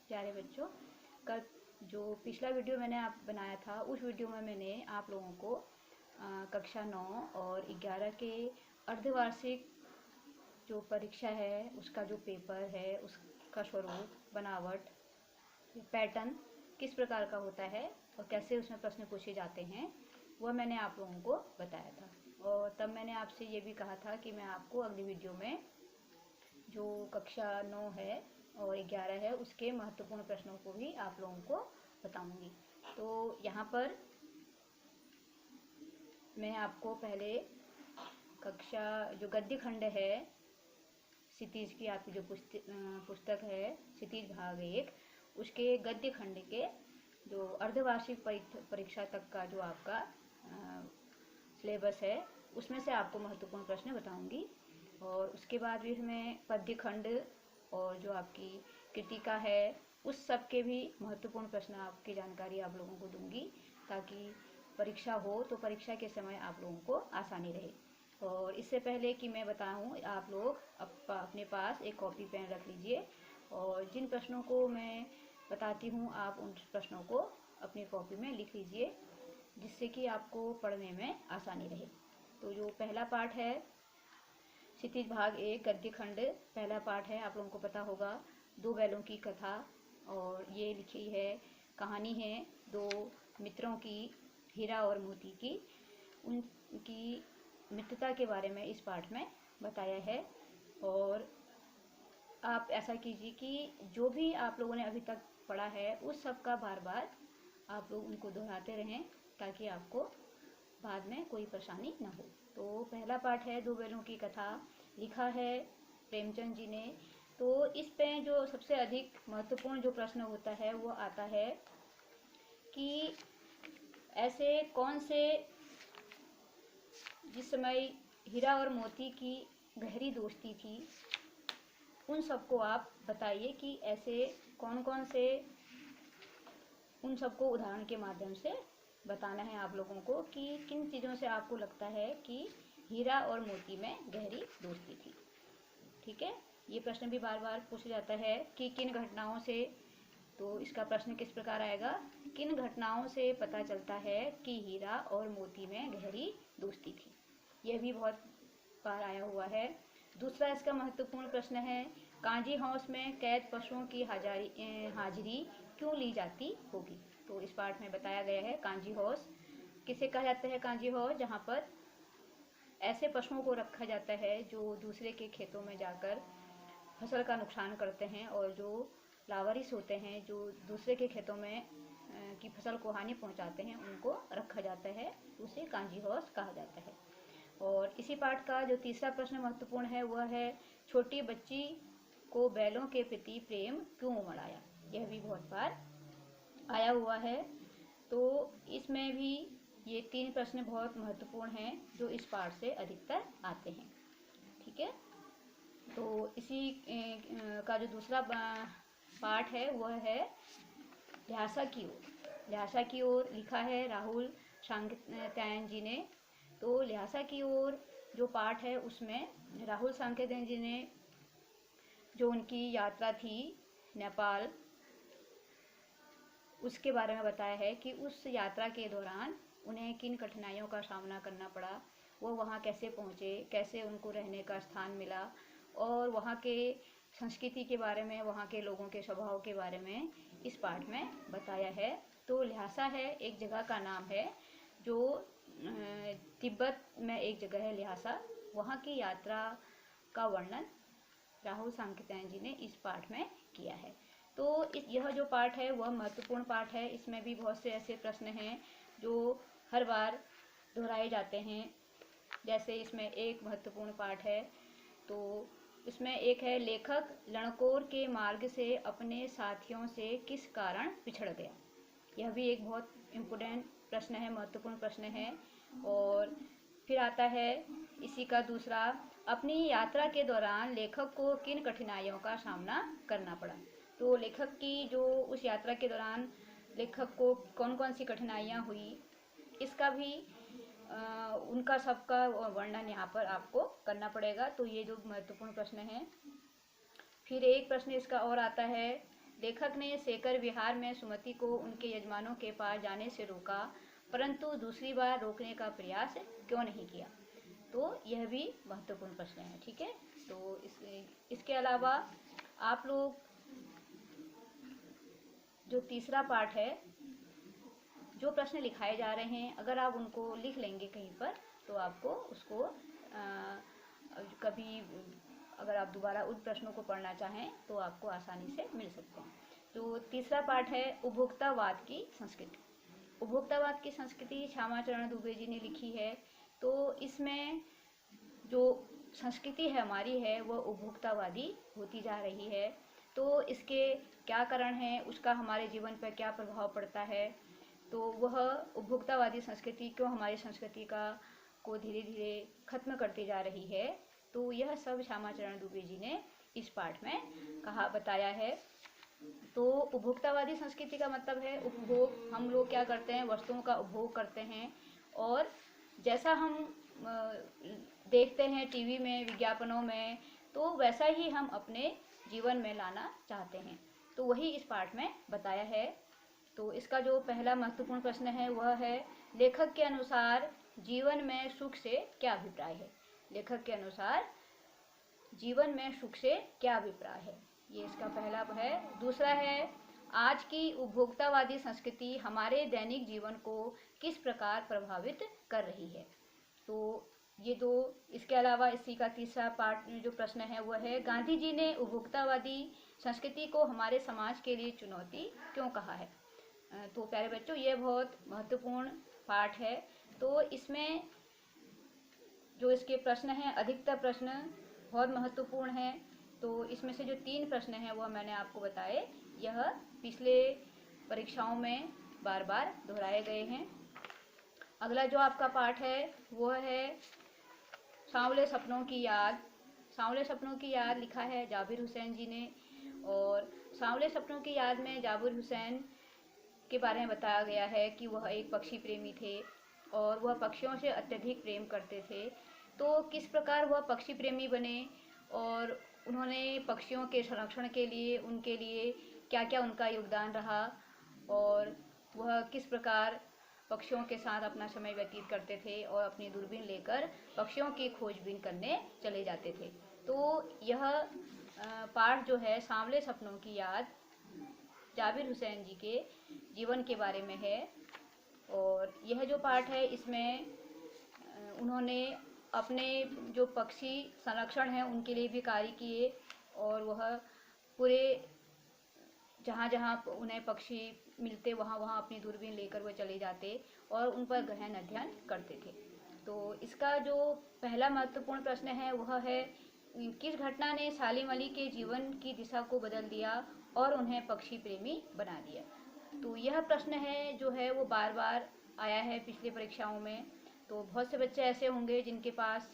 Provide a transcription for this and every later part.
प्यारे बच्चों, कल जो पिछला वीडियो मैंने आप बनाया था उस वीडियो में मैंने आप लोगों को कक्षा 9 और 11 के अर्धवार्षिक जो परीक्षा है उसका जो पेपर है उसका स्वरूप, बनावट, पैटर्न किस प्रकार का होता है और कैसे उसमें प्रश्न पूछे जाते हैं वह मैंने आप लोगों को बताया था। और तब मैंने आपसे ये भी कहा था कि मैं आपको अगली वीडियो में जो कक्षा 9 है और 11 है उसके महत्वपूर्ण प्रश्नों को भी आप लोगों को बताऊंगी। तो यहाँ पर मैं आपको पहले कक्षा जो गद्य खंड है क्षितिज की, आपकी जो पुस्तक है क्षितिज भाग 1, उसके गद्य खंड के जो अर्धवार्षिक परीक्षा तक का जो आपका सिलेबस है उसमें से आपको महत्वपूर्ण प्रश्न बताऊंगी। और उसके बाद भी मैं पद्य खंड और जो आपकी कृतिका है उस सब के भी महत्वपूर्ण प्रश्न आपकी जानकारी आप लोगों को दूंगी, ताकि परीक्षा हो तो परीक्षा के समय आप लोगों को आसानी रहे। और इससे पहले कि मैं बताऊं, आप लोग अपने पास एक कॉपी पेन रख लीजिए और जिन प्रश्नों को मैं बताती हूं आप उन प्रश्नों को अपनी कॉपी में लिख लीजिए, जिससे कि आपको पढ़ने में आसानी रहे। तो जो पहला पाठ है क्षितिज भाग 1 गद्य खंड, पहला पाठ है, आप लोगों को पता होगा, दो बैलों की कथा। और ये लिखी है, कहानी है दो मित्रों की, हीरा और मोती की। उनकी मित्रता के बारे में इस पाठ में बताया है। और आप ऐसा कीजिए कि जो भी आप लोगों ने अभी तक पढ़ा है उस सब का बार बार आप लोग उनको दोहराते रहें, ताकि आपको बाद में कोई परेशानी न हो। तो पहला पाठ है दो बैलों की कथा, लिखा है प्रेमचंद जी ने। तो इस पे जो सबसे अधिक महत्वपूर्ण जो प्रश्न होता है वो आता है कि ऐसे कौन से, जिस समय हीरा और मोती की गहरी दोस्ती थी, उन सबको आप बताइए कि ऐसे कौन कौन से, उन सबको उदाहरण के माध्यम से बताना है आप लोगों को कि किन चीज़ों से आपको लगता है कि हीरा और मोती में गहरी दोस्ती थी। ठीक है, ये प्रश्न भी बार बार पूछा जाता है कि किन घटनाओं से। तो इसका प्रश्न किस प्रकार आएगा, किन घटनाओं से पता चलता है कि हीरा और मोती में गहरी दोस्ती थी। यह भी बहुत बार आया हुआ है। दूसरा इसका महत्वपूर्ण प्रश्न है, कांजी हाउस में कैद पशुओं की हाजिरी क्यों ली जाती होगी। तो इस पाठ में बताया गया है कांजी हाउस किसे कहा जाता है। कांजी हाउस जहाँ पर ऐसे पशुओं को रखा जाता है जो दूसरे के खेतों में जाकर फसल का नुकसान करते हैं, और जो लावारिस होते हैं जो दूसरे के खेतों में की फसल को हानि पहुंचाते हैं, उनको रखा जाता है, उसे कांजी हाउस कहा जाता है। और इसी पाठ का जो तीसरा प्रश्न महत्वपूर्ण है वह है, छोटी बच्ची को बैलों के प्रति प्रेम क्यों उमड़ आया। यह भी बहुत बार आया हुआ है। तो इसमें भी ये तीन प्रश्न बहुत महत्वपूर्ण हैं जो इस पाठ से अधिकतर आते हैं। ठीक है, तो इसी का जो दूसरा पाठ है वह है ल्हासा की ओर। ल्हासा की ओर लिखा है राहुल सांकृत्यायन जी ने। तो ल्हासा की ओर जो पाठ है उसमें राहुल सांकृत्यायन जी ने जो उनकी यात्रा थी नेपाल, उसके बारे में बताया है कि उस यात्रा के दौरान उन्हें किन कठिनाइयों का सामना करना पड़ा, वो वहाँ कैसे पहुँचे, कैसे उनको रहने का स्थान मिला, और वहाँ के संस्कृति के बारे में, वहाँ के लोगों के स्वभाव के बारे में इस पाठ में बताया है। तो ल्हासा है एक जगह का नाम है जो तिब्बत में एक जगह है ल्हासा, वहाँ की यात्रा का वर्णन राहुल सांकृत्यायन जी ने इस पाठ में किया है। तो यह जो पाठ है वह महत्वपूर्ण पाठ है। इसमें भी बहुत से ऐसे प्रश्न हैं जो हर बार दोहराए जाते हैं। जैसे इसमें एक महत्वपूर्ण पाठ है, तो इसमें एक है, लेखक लड़कोर के मार्ग से अपने साथियों से किस कारण पिछड़ गया। यह भी एक बहुत इम्पोर्टेंट प्रश्न है, महत्वपूर्ण प्रश्न है। और फिर आता है इसी का दूसरा, अपनी यात्रा के दौरान लेखक को किन कठिनाइयों का सामना करना पड़ा। तो लेखक की जो उस यात्रा के दौरान लेखक को कौन कौन सी कठिनाइयाँ हुई, इसका भी उनका सबका वर्णन यहाँ पर आपको करना पड़ेगा। तो ये जो महत्वपूर्ण प्रश्न है। फिर एक प्रश्न इसका और आता है, लेखक ने शेखर विहार में सुमति को उनके यजमानों के पास जाने से रोका, परंतु दूसरी बार रोकने का प्रयास क्यों नहीं किया? तो यह भी महत्वपूर्ण प्रश्न है। ठीक है, तो इसके अलावा आप लोग जो तीसरा पार्ट है, जो प्रश्न लिखाए जा रहे हैं, अगर आप उनको लिख लेंगे कहीं पर तो आपको उसको कभी अगर आप दोबारा उन प्रश्नों को पढ़ना चाहें तो आपको आसानी से मिल सकते हैं। तो तीसरा पार्ट है उपभोक्तावाद की संस्कृति। उपभोक्तावाद की संस्कृति श्यामाचरण दुबे जी ने लिखी है। तो इसमें जो संस्कृति है हमारी है वह उपभोक्तावादी होती जा रही है। तो इसके क्या कारण हैं, उसका हमारे जीवन पर क्या प्रभाव पड़ता है, तो वह उपभोक्तावादी संस्कृति क्यों हमारी संस्कृति को धीरे धीरे खत्म करती जा रही है, तो यह सब श्यामाचरण दुबे जी ने इस पाठ में बताया है। तो उपभोक्तावादी संस्कृति का मतलब है उपभोग। हम लोग क्या करते हैं, वस्तुओं का उपभोग करते हैं और जैसा हम देखते हैं टीवी में, विज्ञापनों में, तो वैसा ही हम अपने जीवन में लाना चाहते हैं। तो वही इस पाठ में बताया है। तो इसका जो पहला महत्वपूर्ण प्रश्न है वह है, लेखक के अनुसार जीवन में सुख से क्या अभिप्राय है? लेखक के अनुसार जीवन में सुख से क्या अभिप्राय है, ये इसका पहला है। दूसरा है, आज की उपभोक्तावादी संस्कृति हमारे दैनिक जीवन को किस प्रकार प्रभावित कर रही है? तो ये दो। इसके अलावा इसी का तीसरा पार्ट में जो प्रश्न है वह है, गांधी जी ने उपभोक्तावादी संस्कृति को हमारे समाज के लिए चुनौती क्यों कहा है? तो प्यारे बच्चों, ये बहुत महत्वपूर्ण पाठ है। तो इसमें जो इसके प्रश्न हैं, अधिकतर प्रश्न बहुत महत्वपूर्ण हैं। तो इसमें से जो 3 प्रश्न हैं वह मैंने आपको बताए, यह पिछले परीक्षाओं में बार बार दोहराए गए हैं। अगला जो आपका पाठ है वह है सांवले सपनों की याद। सांवले सपनों की याद लिखा है जाबिर हुसैन जी ने। और सांवले सपनों की याद में जाबिर हुसैन के बारे में बताया गया है कि वह एक पक्षी प्रेमी थे और वह पक्षियों से अत्यधिक प्रेम करते थे। तो किस प्रकार वह पक्षी प्रेमी बने और उन्होंने पक्षियों के संरक्षण के लिए, उनके लिए क्या क्या उनका योगदान रहा और वह किस प्रकार पक्षियों के साथ अपना समय व्यतीत करते थे और अपनी दूरबीन लेकर पक्षियों की खोजबीन करने चले जाते थे। तो यह पाठ जो है सांवले सपनों की याद जाबिर हुसैन जी के जीवन के बारे में है। और यह जो पाठ है इसमें उन्होंने अपने जो पक्षी संरक्षण हैं उनके लिए भी कार्य किए और वह पूरे जहाँ जहाँ उन्हें पक्षी मिलते वहाँ वहाँ अपनी दूरबीन लेकर वह चले जाते और उन पर गहन अध्ययन करते थे। तो इसका जो पहला महत्वपूर्ण प्रश्न है वह है, किस घटना ने सालिम अली के जीवन की दिशा को बदल दिया और उन्हें पक्षी प्रेमी बना दिया? तो यह प्रश्न है जो है वो बार बार आया है पिछली परीक्षाओं में। तो बहुत से बच्चे ऐसे होंगे जिनके पास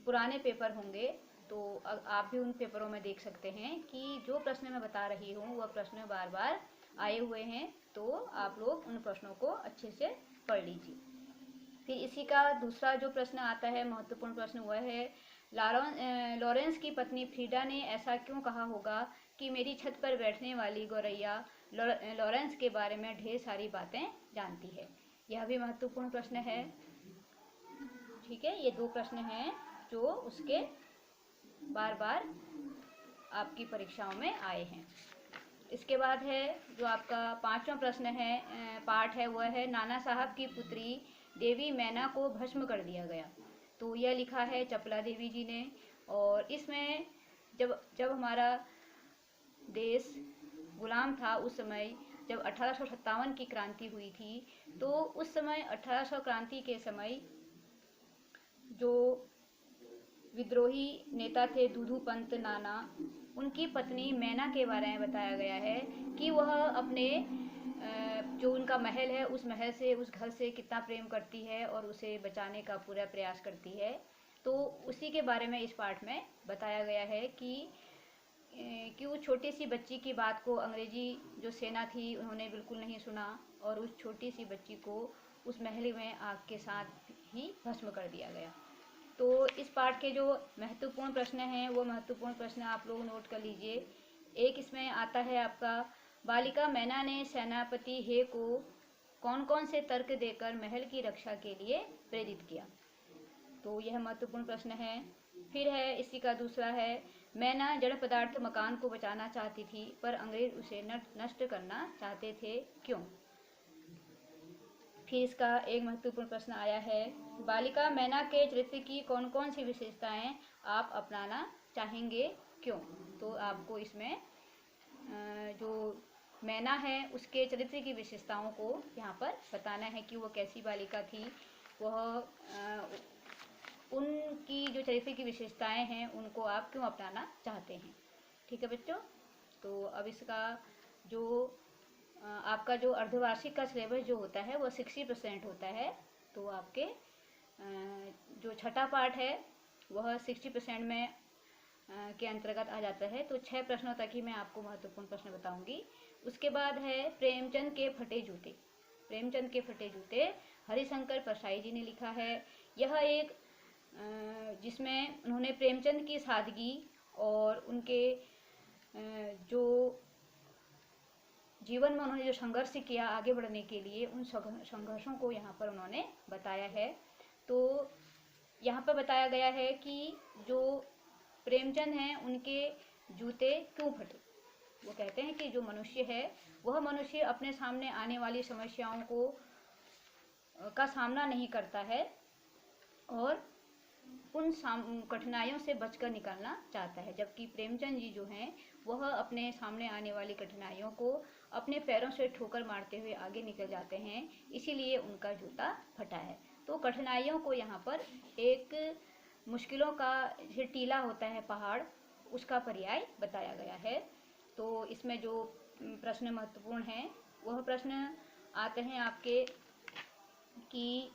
पुराने पेपर होंगे, तो आप भी उन पेपरों में देख सकते हैं कि जो प्रश्न मैं बता रही हूँ वह प्रश्न बार बार आए हुए हैं। तो आप लोग उन प्रश्नों को अच्छे से पढ़ लीजिए। फिर इसी का दूसरा जो प्रश्न आता है, महत्वपूर्ण प्रश्न, वह है, लॉरेंस की पत्नी फ्रीडा ने ऐसा क्यों कहा होगा कि मेरी छत पर बैठने वाली गौरैया लॉरेंस के बारे में ढेर सारी बातें जानती है? यह भी महत्वपूर्ण प्रश्न है। ठीक है, ये 2 प्रश्न हैं जो उसके बार बार आपकी परीक्षाओं में आए हैं। इसके बाद है जो आपका 5वां प्रश्न है, पाठ है, वह है, नाना साहब की पुत्री देवी मैना को भस्म कर दिया गया। तो यह लिखा है चपला देवी जी ने। और इसमें जब हमारा देश गुलाम था, उस समय जब 1857 की क्रांति हुई थी, तो उस समय 1800 क्रांति के समय जो विद्रोही नेता थे दूधू पंत नाना, उनकी पत्नी मैना के बारे में बताया गया है कि वह अपने जो उनका महल है उस महल से, उस घर से कितना प्रेम करती है और उसे बचाने का पूरा प्रयास करती है। तो उसी के बारे में इस पाठ में बताया गया है कि उस छोटी सी बच्ची की बात को अंग्रेजी जो सेना थी उन्होंने बिल्कुल नहीं सुना और उस छोटी सी बच्ची को उस महल में आग के साथ ही भस्म कर दिया गया। तो इस पाठ के जो महत्वपूर्ण प्रश्न हैं वो महत्वपूर्ण प्रश्न आप लोग नोट कर लीजिए। एक इसमें आता है आपका, बालिका मैना ने सेनापति हे को कौन कौन से तर्क देकर महल की रक्षा के लिए प्रेरित किया। तो यह महत्वपूर्ण प्रश्न है। फिर है इसी का दूसरा है, मैना जड़ पदार्थ मकान को बचाना चाहती थी पर अंग्रेज उसे नष्ट करना चाहते थे, क्यों। फिर इसका एक महत्वपूर्ण प्रश्न आया है, बालिका मैना के चरित्र की कौन कौन सी विशेषताएं आप अपनाना चाहेंगे, क्यों। तो आपको इसमें जो मैना है उसके चरित्र की विशेषताओं को यहाँ पर बताना है कि वह कैसी बालिका थी, वह उनकी जो चरित्र की विशेषताएं हैं उनको आप क्यों अपनाना चाहते हैं। ठीक है बच्चों, तो अब इसका जो आपका जो अर्धवार्षिक का सिलेबस जो होता है वह 60% होता है। तो आपके जो छठा पार्ट है वह 60% में के अंतर्गत आ जाता है। तो 6 प्रश्नों तक ही मैं आपको महत्वपूर्ण प्रश्न बताऊंगी। उसके बाद है प्रेमचंद के फटे जूते। प्रेमचंद के फटे जूते हरिशंकर परसाई जी ने लिखा है। यह एक जिसमें उन्होंने प्रेमचंद की सादगी और उनके जो जीवन में उन्होंने जो संघर्ष किया आगे बढ़ने के लिए, उन संघर्षों को यहाँ पर उन्होंने बताया है। तो यहाँ पर बताया गया है कि जो प्रेमचंद हैं उनके जूते क्यों फटे। वो कहते हैं कि जो मनुष्य है वह मनुष्य अपने सामने आने वाली समस्याओं को का सामना नहीं करता है और उन कठिनाइयों से बचकर निकलना चाहता है, जबकि प्रेमचंद जी जो हैं वह अपने सामने आने वाली कठिनाइयों को अपने पैरों से ठोकर मारते हुए आगे निकल जाते हैं, इसीलिए उनका जूता फटा है। तो कठिनाइयों को यहाँ पर एक मुश्किलों का जो टीला होता है पहाड़, उसका पर्याय बताया गया है। तो इसमें जो प्रश्न महत्वपूर्ण हैं वह प्रश्न आते हैं आपके कि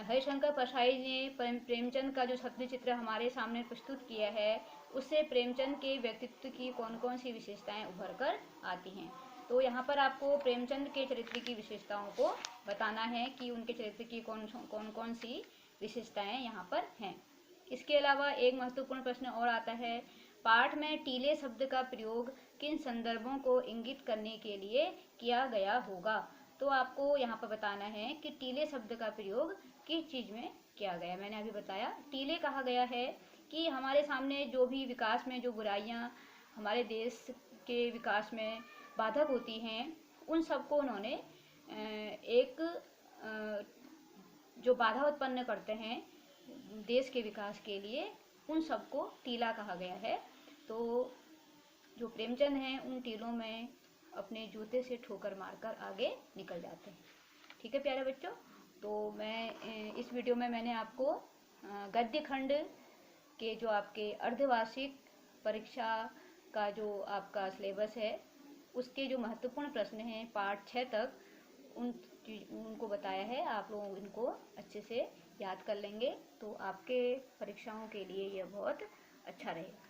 हरिशंकर परसाई ने प्रेमचंद का जो छवि चित्र हमारे सामने प्रस्तुत किया है उससे प्रेमचंद के व्यक्तित्व की कौन कौन सी विशेषताएं उभर कर आती हैं। तो यहाँ पर आपको प्रेमचंद के चरित्र की विशेषताओं को बताना है कि उनके चरित्र की कौन कौन सी विशेषताएं यहाँ पर हैं। इसके अलावा एक महत्वपूर्ण प्रश्न और आता है, पाठ में टीले शब्द का प्रयोग किन संदर्भों को इंगित करने के लिए किया गया होगा। तो आपको यहाँ पर बताना है कि टीले शब्द का प्रयोग किस चीज़ में किया गया। मैंने अभी बताया टीले कहा गया है कि हमारे सामने जो भी विकास में जो बुराइयाँ हमारे देश के विकास में बाधक होती हैं उन सबको उन्होंने एक जो बाधा उत्पन्न करते हैं देश के विकास के लिए, उन सबको टीला कहा गया है। तो जो प्रेमचंद हैं उन टीलों में अपने जूते से ठोकर मारकर आगे निकल जाते हैं। ठीक है प्यारे बच्चों, तो मैं इस वीडियो में मैंने आपको गद्य खंड के जो आपके अर्धवार्षिक परीक्षा का जो आपका सिलेबस है उसके जो महत्वपूर्ण प्रश्न हैं पार्ट 6 तक उनको बताया है। आप लोग इनको अच्छे से याद कर लेंगे तो आपके परीक्षाओं के लिए यह बहुत अच्छा रहेगा।